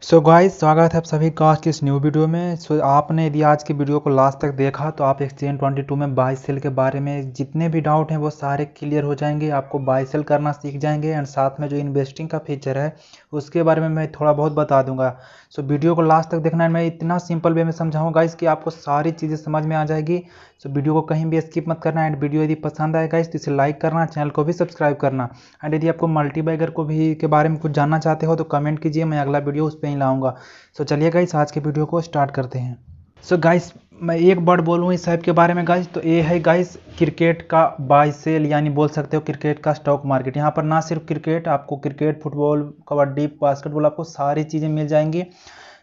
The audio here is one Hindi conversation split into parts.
सो गाइस, स्वागत है आप सभी का आज की इस न्यू वीडियो में। आपने यदि आज की वीडियो को लास्ट तक देखा तो आप एक्सचेंज 22 में बाय सेल के बारे में जितने भी डाउट हैं वो सारे क्लियर हो जाएंगे। आपको बाय सेल करना सीख जाएंगे एंड साथ में जो इन्वेस्टिंग का फीचर है उसके बारे में मैं थोड़ा बहुत बता दूंगा। सो वीडियो को लास्ट तक देखना है। मैं इतना सिंपल वे में समझाऊंगा गाइस कि आपको सारी चीज़ें समझ में आ जाएगी। सो वीडियो को कहीं भी स्किप मत करना। एंड वीडियो यदि पसंद आए गाइस तो इसे लाइक करना, चैनल को भी सब्सक्राइब करना। एंड यदि आपको मल्टीबैगर को भी के बारे में कुछ जानना चाहते हो तो कमेंट कीजिए, मैं अगला वीडियो उस पर ही लाऊंगा। सो चलिए गाइस, आज के वीडियो को स्टार्ट करते हैं। सो गाइस, मैं एक वर्ड बोलूँ इस ऐप के बारे में गाइस, तो ये है गाइस क्रिकेट का बाय सेल, यानी बोल सकते हो क्रिकेट का स्टॉक मार्केट। यहाँ पर ना सिर्फ क्रिकेट, आपको क्रिकेट, फुटबॉल, कबड्डी, बास्केटबॉल, आपको सारी चीज़ें मिल जाएंगी।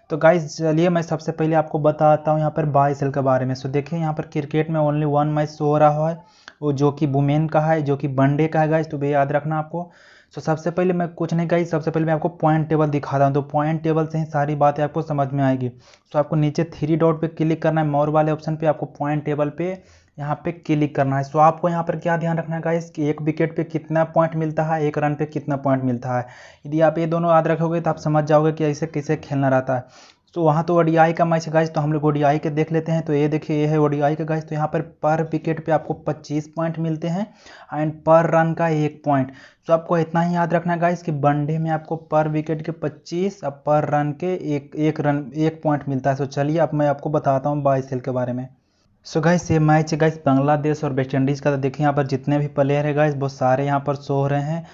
तो गाइस चलिए मैं सबसे पहले आपको बताता हूँ यहाँ पर बाय सेल के बारे में। सो देखिए, यहाँ पर क्रिकेट में ओनली वन मैच शो हो रहा है, वो जो कि वुमेन का है, जो कि वनडे का है गाइस, तो ये याद रखना आपको। सो सबसे पहले मैं कुछ नहीं गाइस, सबसे पहले मैं आपको पॉइंट टेबल दिखा रहा हूँ, तो पॉइंट टेबल से ही सारी बातें आपको समझ में आएगी। सो आपको नीचे थ्री डॉट पे क्लिक करना है, मोर वाले ऑप्शन पे, आपको पॉइंट टेबल पे यहाँ पे क्लिक करना है। सो आपको यहाँ पर क्या ध्यान रखना है गाइस कि एक विकेट पे कितना पॉइंट मिलता है, एक रन पे कितना पॉइंट मिलता है। यदि आप ये दोनों याद रखोगे तो आप समझ जाओगे कि ऐसे कैसे खेलना रहता है। तो वहाँ तो ओडीआई का मैच है गाइस, तो हम लोग ओडीआई के देख लेते हैं। तो ये देखिए, ये है ओडीआई का गाइस। तो यहाँ पर विकेट पे आपको 25 पॉइंट मिलते हैं एंड पर रन का 1 पॉइंट। तो आपको इतना ही याद रखना है गाइस कि वनडे में आपको पर विकेट के 25 और पर रन के एक पॉइंट मिलता है। तो चलिए अब मैं आपको बताता हूँ बाय सेल के बारे में। सो गाइस, ये मैच है गाइस बांग्लादेश और वेस्ट इंडीज़ का। तो देखिए यहाँ पर जितने भी प्लेयर है गाइस वो सारे यहाँ पर शो हो रहे हैं।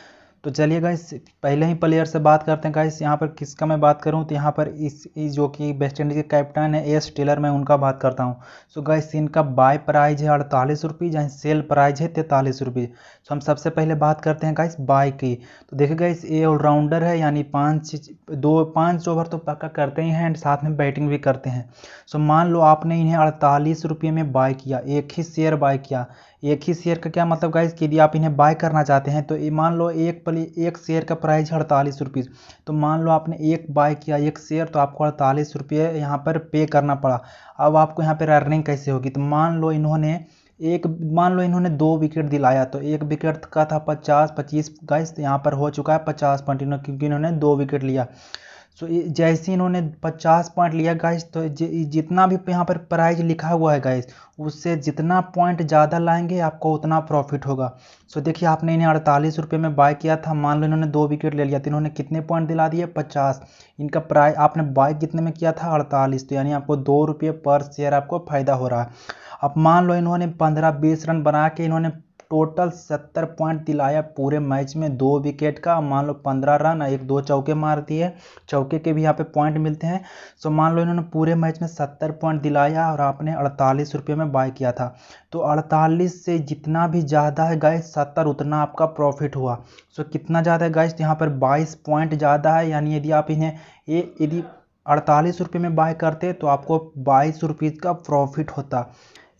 तो चलिए गाइस, पहले ही प्लेयर से बात करते हैं गाइस। यहाँ पर किसका मैं बात करूँ तो यहाँ पर इस जो कि वेस्ट इंडीज़ के कैप्टन है एस टेलर, मैं उनका बात करता हूँ। सो गाइस, इनका बाय प्राइज है 48 रुपीज़ एंड सेल प्राइज है 43 रुपीज़। सो हम सबसे पहले बात करते हैं गाइस बाय की। तो देखिए गाइस, ये ऑलराउंडर है, यानी 5 ओवर तो पक्का करते ही हैं एंड साथ में बैटिंग भी करते हैं। सो मान लो आपने इन्हें 48 रुपये में बाय किया, एक ही शेयर बाय किया। एक ही शेयर का क्या मतलब गाइस कि यदि आप इन्हें बाय करना चाहते हैं तो ये मान लो एक शेयर का प्राइस है 48 रुपीज़। तो मान लो आपने एक बाय किया एक शेयर, तो आपको 48 रुपये यहाँ पर पे करना पड़ा। अब आपको यहाँ पर अर्निंग कैसे होगी, तो मान लो इन्होंने 2 विकेट दिलाया, तो एक विकेट का था 50-25 गाइस, तो यहाँ पर हो चुका है 50 पॉइंट, क्योंकि इन्होंने 2 विकेट लिया। सो जैसे ही इन्होंने 50 पॉइंट लिया गाइस, तो जितना भी यहाँ पर प्राइज लिखा हुआ है गाइस, उससे जितना पॉइंट ज़्यादा लाएंगे आपको उतना प्रॉफिट होगा। सो देखिए, आपने इन्हें 48 रुपये में बाय किया था, मान लो इन्होंने 2 विकेट ले लिया, तो इन्होंने कितने पॉइंट दिला दिए, 50। इनका प्राइस आपने बाय कितने में किया था, 48, तो यानी आपको 2 रुपये पर शेयर आपको फ़ायदा हो रहा है। अब मान लो इन्होंने 15-20 रन बना के इन्होंने टोटल 70 पॉइंट दिलाया पूरे मैच में, 2 विकेट का, मान लो 15 रन, एक दो चौके मार दिए, चौके के भी यहाँ पे पॉइंट मिलते हैं। सो मान लो इन्होंने पूरे मैच में 70 पॉइंट दिलाया और आपने 48 रुपये में बाय किया था। तो 48 से जितना भी ज़्यादा है गाइस 70, उतना आपका प्रॉफिट हुआ। सो कितना ज़्यादा है गाइस, यहाँ पर 22 पॉइंट ज़्यादा है, यानी यदि आप इन्हें यदि 48 रुपये में बाय करते तो आपको 22 रुपीज़ का प्रॉफिट होता।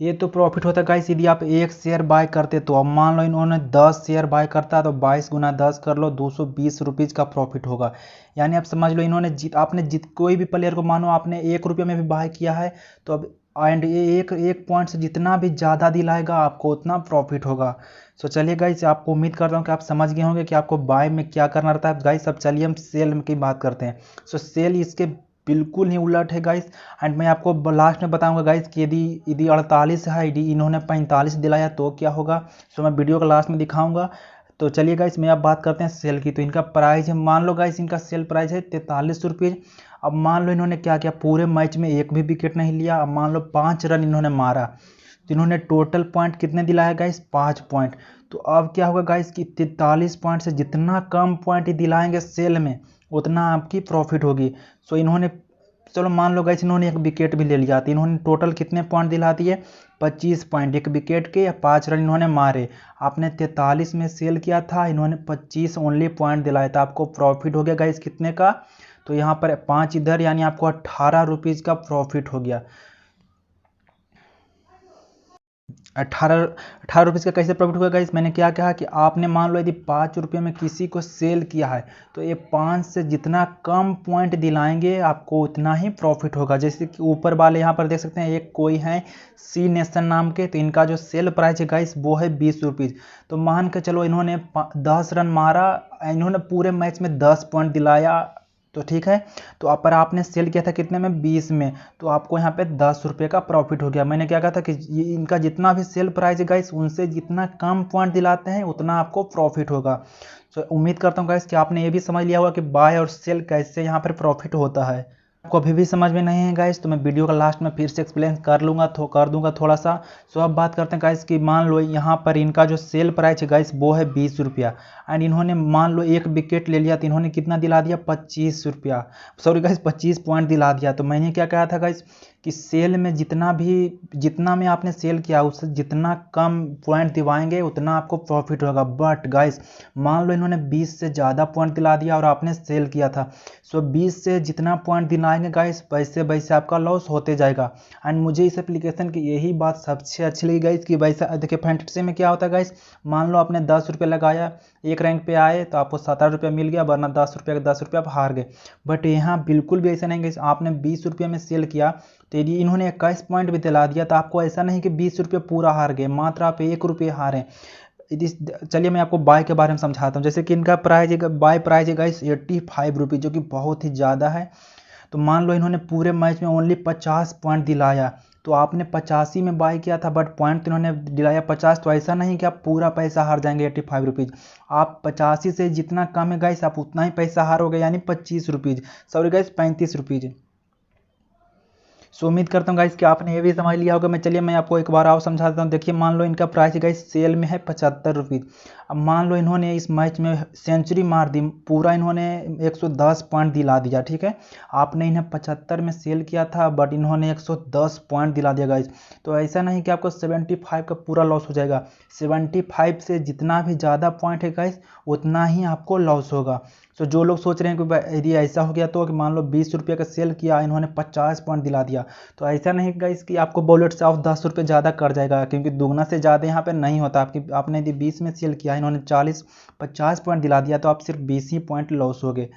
ये तो प्रॉफिट होता है गाइस यदि आप एक शेयर बाय करते। तो अब मान लो इन्होंने 10 शेयर बाय करता है, तो 22 गुना 10 कर लो, 220 रुपीज़ का प्रॉफिट होगा। यानी आप समझ लो इन्होंने कोई भी प्लेयर को मानो आपने 1 रुपये में भी बाय किया है, तो अब एंड ये एक पॉइंट से जितना भी ज़्यादा दिलाएगा आपको उतना प्रॉफिट होगा। सो चलिए गाइस, आपको उम्मीद करता हूँ कि आप समझ गए होंगे कि आपको बाय में क्या करना रहता है गाइस। अब चलिए हम सेल की बात करते हैं। सो सेल इसके बिल्कुल ही उलट है गाइस। एंड मैं आपको लास्ट में बताऊंगा गाइस कि यदि यदि 48 है, यदि इन्होंने 45 दिलाया तो क्या होगा। सो मैं वीडियो का लास्ट में दिखाऊंगा। तो चलिए गाइस, मैं अब बात करते हैं सेल की। तो इनका प्राइस है, मान लो गाइस इनका सेल प्राइस है 43 रुपये। अब मान लो इन्होंने क्या किया, पूरे मैच में एक भी विकेट नहीं लिया। अब मान लो 5 रन इन्होंने मारा, तो इन्होंने टोटल पॉइंट कितने दिलाया गाइस, 5 पॉइंट। तो अब क्या होगा गाइस कि 43 पॉइंट से जितना कम पॉइंट दिलाएंगे सेल में उतना आपकी प्रॉफिट होगी। सो इन्होंने, चलो मान लो गाइस इन्होंने एक विकेट भी ले लिया, तो इन्होंने टोटल कितने पॉइंट दिला दिए, 25 पॉइंट एक विकेट के, या 5 रन इन्होंने मारे। आपने 43 में सेल किया था, इन्होंने 25 ओनली पॉइंट दिलाया था, आपको प्रॉफिट हो गया गाइस कितने का, तो यहाँ पर 5 इधर, यानी आपको 18 रुपीज़ का प्रॉफिट हो गया। 18 रुपीज़ का कैसे प्रॉफिट हुआ गाइस, मैंने क्या कहा कि आपने मान लो यदि 5 रुपये में किसी को सेल किया है, तो ये 5 से जितना कम पॉइंट दिलाएंगे आपको उतना ही प्रॉफिट होगा। जैसे कि ऊपर वाले यहाँ पर देख सकते हैं, एक कोई है सी नेशन नाम के, तो इनका जो सेल प्राइस है गाइस वो है 20 रुपीज़। तो मान के चलो इन्होंने 10 रन मारा, इन्होंने पूरे मैच में 10 पॉइंट दिलाया, तो ठीक है, तो पर आपने सेल किया था कितने में, 20 में, तो आपको यहाँ पे 10 रुपये का प्रॉफिट हो गया। मैंने क्या कहा था कि इनका जितना भी सेल प्राइस है गाइस, उनसे जितना कम पॉइंट दिलाते हैं उतना आपको प्रॉफिट होगा। तो उम्मीद करता हूँ गाइस कि आपने ये भी समझ लिया होगा कि बाय और सेल कैसे यहाँ पर प्रॉफिट होता है। आपको अभी भी समझ में नहीं है गाइस, तो मैं वीडियो का लास्ट में फिर से एक्सप्लेन कर दूंगा थोड़ा सा। सो अब बात करते हैं गाइस कि मान लो यहाँ पर इनका जो सेल प्राइस है गाइस वो है 20 रुपया, एंड इन्होंने मान लो एक विकेट ले लिया तो इन्होंने कितना दिला दिया, 25 रुपया, सॉरी गाइस 25 पॉइंट दिला दिया। तो मैंने क्या कहा था गाइस कि सेल में जितना में आपने सेल किया उससे जितना कम पॉइंट दिवाएंगे उतना आपको प्रॉफिट होगा। बट गाइस मान लो इन्होंने 20 से ज़्यादा पॉइंट दिला दिया और आपने सेल किया था, सो 20 से जितना पॉइंट दिलाएंगे गाइस वैसे वैसे आपका लॉस होते जाएगा। एंड मुझे इस एप्लीकेशन की यही बात सबसे अच्छी लगी गाइस कि वैसा देखिए फैंटेसी में क्या होता है गाइस, मान लो आपने 10 रुपये लगाया, एक रैंक पे आए तो आपको 7-8 रुपया मिल गया, वरना 10 रुपये का 10 रुपये आप हार गए। बट यहाँ बिल्कुल भी ऐसा नहीं गाइस, आपने 20 रुपये में सेल किया तो यदि इन्होंने 21 पॉइंट भी दिला दिया तो आपको ऐसा नहीं कि 20 रुपये पूरा हार गए, मात्र आप 1 रुपये हारे। चलिए मैं आपको बाय के बारे में समझाता हूँ। जैसे कि इनका प्राइस है, बाय प्राइस है गाइस 85 रुपये, जो कि बहुत ही ज़्यादा है। तो मान लो इन्होंने पूरे मैच में ओनली 50 पॉइंट दिलाया, तो आपने 85 में बाय किया था बट पॉइंट तो इन्होंने दिलाया 50, तो ऐसा नहीं कि आप पूरा पैसा हार जाएंगे 85 रुपीज़। आप 85 से जितना कम है गाइस आप उतना ही पैसा हारोगे, यानी 25 रुपीज़, सॉरी गाइस 35 रुपीज़। सो उम्मीद करता हूँ गाइस कि आपने ये भी समझ लिया होगा। चलिए मैं आपको एक बार और समझा देता हूँ। देखिए मान लो इनका प्राइस गाइस सेल में है 75 रुपीज़। अब मान लो इन्होंने इस मैच में सेंचुरी मार दी, पूरा इन्होंने 110 पॉइंट दिला दिया, ठीक है। आपने इन्हें 75 में सेल किया था बट इन्होंने 110 पॉइंट दिला दिया गाइस। तो ऐसा नहीं कि आपको 75 का पूरा लॉस हो जाएगा, 75 से जितना भी ज़्यादा पॉइंट है गाइस उतना ही आपको लॉस होगा। सो जो लोग सोच रहे हैं कि यदि ऐसा हो गया तो कि मान लो 20 रुपये का सेल किया, इन्होंने 50 पॉइंट दिला दिया, तो ऐसा नहीं गाइस कि आपको वॉलेट से ऑफ 10 रुपये ज़्यादा कर जाएगा, क्योंकि दुगना से ज़्यादा यहाँ पे नहीं होता। आपने यदि 20 में सेल किया, इन्होंने 50 पॉइंट दिला दिया, तो आप सिर्फ 20 ही पॉइंट लॉस हो गए।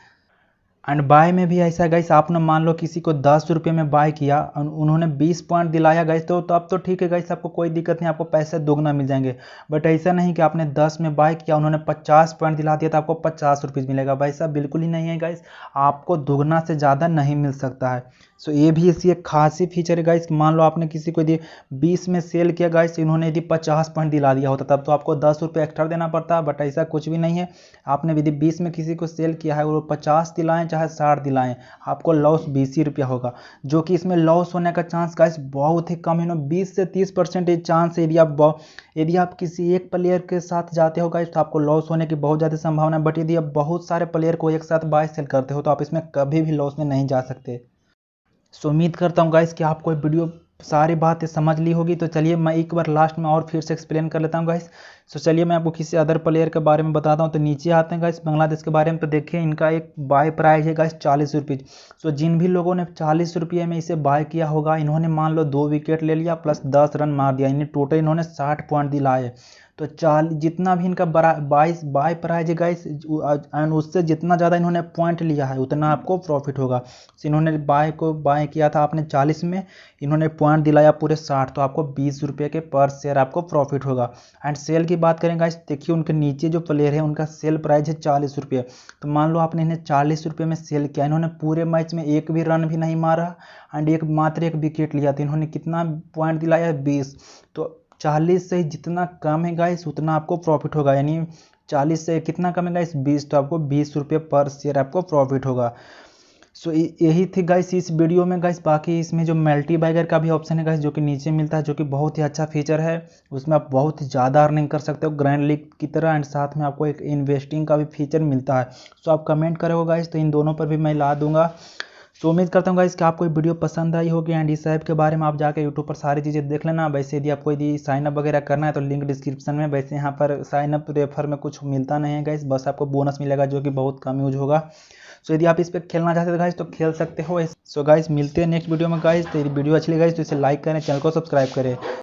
एंड बाय में भी ऐसा गाइस, आपने मान लो किसी को 10 रुपये में बाय किया, उन्होंने 20 पॉइंट दिलाया गाइस, तो अब तो ठीक है गाइस, आपको कोई दिक्कत नहीं, आपको पैसे दोगुना मिल जाएंगे। बट ऐसा नहीं कि आपने 10 में बाय किया, उन्होंने 50 पॉइंट दिला दिया तो आपको 50 रुपीज़ मिलेगा, वैसा बिल्कुल ही नहीं है गाइस, आपको दोगुना से ज़्यादा नहीं मिल सकता है। सो ये भी इसकी एक खासी फीचर है गाइस। मान लो आपने किसी को यदि 20 में सेल किया गाइस, इन्होंने यदि 50 पॉइंट दिला दिया होता तब तो आपको 10 रुपये एक्स्ट्रा देना पड़ता, बट ऐसा कुछ भी नहीं है। आपने यदि 20 में किसी को सेल किया है, वो 50 दिलाएं चाहे 60 दिलाएं, आपको लॉस 20 ही रुपया होगा, जो कि इसमें लॉस होने का चांस गाइस बहुत ही कम है। 20 से 30% चांस है। यदि आप किसी एक प्लेयर के साथ जाते हो गाइस तो आपको लॉस होने की बहुत ज़्यादा संभावना है, बट यदि आप बहुत सारे प्लेयर को एक साथ बाय सेल करते हो तो आप इसमें कभी भी लॉस में नहीं जा सकते। सो उम्मीद करता हूँ गाइस कि आपको ये वीडियो सारी बातें समझ ली होगी। तो चलिए मैं एक बार लास्ट में और फिर से एक्सप्लेन कर लेता हूँ गाइस। सो चलिए मैं आपको किसी अदर प्लेयर के बारे में बताता हूँ। तो नीचे आते हैं गाइस बांग्लादेश के बारे में, तो देखिए इनका एक बाय प्राइस है गाइस 40 रुपीज़। सो जिन भी लोगों ने 40 रुपये में इसे बाय किया होगा, इन्होंने मान लो 2 विकेट ले लिया प्लस 10 रन मार दिया, इन्हें टोटल इन्होंने 60 पॉइंट दिलाए। तो जितना भी इनका बाय प्राइस है गाइस, एंड उससे जितना ज़्यादा इन्होंने पॉइंट लिया है उतना आपको प्रॉफिट होगा। इन्होंने बाय किया था आपने 40 में, इन्होंने पॉइंट दिलाया पूरे 60, तो आपको 20 रुपये के पर शेयर आपको प्रॉफिट होगा। एंड सेल की बात करें गाइस, देखिए उनके नीचे जो प्लेयर है उनका सेल प्राइस है 40 रुपये। तो मान लो आपने इन्हें 40 रुपये में सेल किया, इन्होंने पूरे मैच में एक भी रन भी नहीं मारा एंड मात्र एक विकेट लिया, तो इन्होंने कितना पॉइंट दिलाया, 20। तो 40 से जितना कम है गाइस उतना आपको प्रॉफिट होगा, यानी 40 से कितना कम है गाइस, 20, तो आपको 20 रुपये पर शेयर आपको प्रॉफिट होगा। सो यही थी गाइस इस वीडियो में गाइस। बाकी इसमें जो मल्टी बाइगर का भी ऑप्शन है गाइस, जो कि नीचे मिलता है, जो कि बहुत ही अच्छा फीचर है, उसमें आप बहुत ही ज़्यादा अर्निंग कर सकते हो ग्रैंड लीग की तरह, एंड साथ में आपको एक इन्वेस्टिंग का भी फीचर मिलता है। सो आप कमेंट करोगे गाइस तो इन दोनों पर भी मैं ला दूंगा। सो उम्मीद करता हूँ गाइस कि आपको ये वीडियो पसंद आई होगी, एंड इस ऐप के बारे में आप जाकर यूट्यूब पर सारी चीज़ें देख लेना। वैसे यदि आपको यदि साइनअप वगैरह करना है तो लिंक डिस्क्रिप्शन में। वैसे यहाँ पर साइनअप रेफर में कुछ मिलता नहीं है गाइस, बस आपको बोनस मिलेगा जो कि बहुत कम यूज होगा। सो यदि आप इस पर खेलना चाहते हो गाइस तो खेल सकते हो। सो गाइस मिलते हैं नेक्स्ट वीडियो में गाइस। तो यदि वीडियो अच्छी लगी गाइस तो इसे लाइक करें, चैनल को सब्सक्राइब करें।